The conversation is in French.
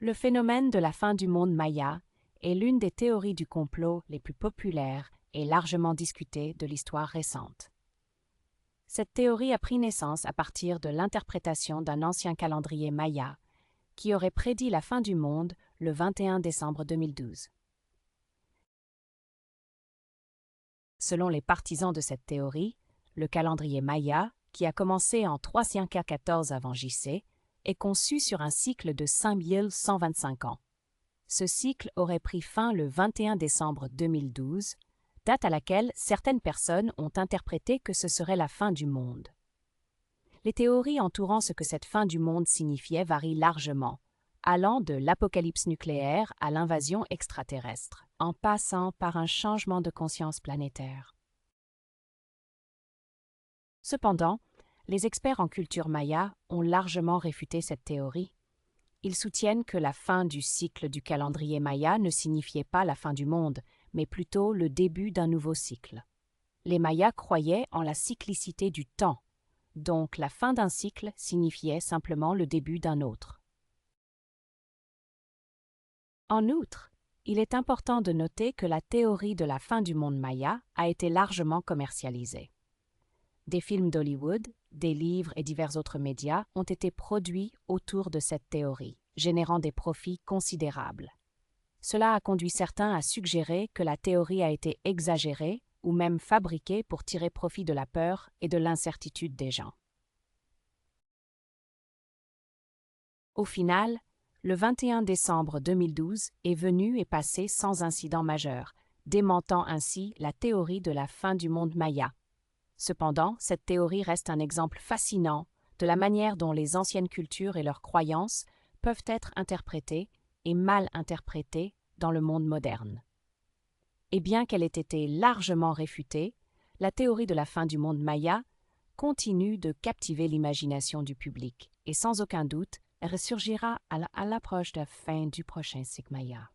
Le phénomène de la fin du monde maya est l'une des théories du complot les plus populaires et largement discutées de l'histoire récente. Cette théorie a pris naissance à partir de l'interprétation d'un ancien calendrier maya qui aurait prédit la fin du monde le 21 décembre 2012. Selon les partisans de cette théorie, le calendrier maya, qui a commencé en 314 avant JC, est conçu sur un cycle de 5125 ans. Ce cycle aurait pris fin le 21 décembre 2012, date à laquelle certaines personnes ont interprété que ce serait la fin du monde. Les théories entourant ce que cette fin du monde signifiait varient largement, allant de l'apocalypse nucléaire à l'invasion extraterrestre, en passant par un changement de conscience planétaire. Cependant, les experts en culture maya ont largement réfuté cette théorie. Ils soutiennent que la fin du cycle du calendrier maya ne signifiait pas la fin du monde, mais plutôt le début d'un nouveau cycle. Les Mayas croyaient en la cyclicité du temps, donc la fin d'un cycle signifiait simplement le début d'un autre. En outre, il est important de noter que la théorie de la fin du monde maya a été largement commercialisée. Des films d'Hollywood, des livres et divers autres médias ont été produits autour de cette théorie, générant des profits considérables. Cela a conduit certains à suggérer que la théorie a été exagérée ou même fabriquée pour tirer profit de la peur et de l'incertitude des gens. Au final, le 21 décembre 2012 est venu et passé sans incident majeur, démentant ainsi la théorie de la fin du monde maya. Cependant, cette théorie reste un exemple fascinant de la manière dont les anciennes cultures et leurs croyances peuvent être interprétées et mal interprétées dans le monde moderne. Et bien qu'elle ait été largement réfutée, la théorie de la fin du monde maya continue de captiver l'imagination du public et sans aucun doute, elle ressurgira à l'approche de la fin du prochain cycle maya.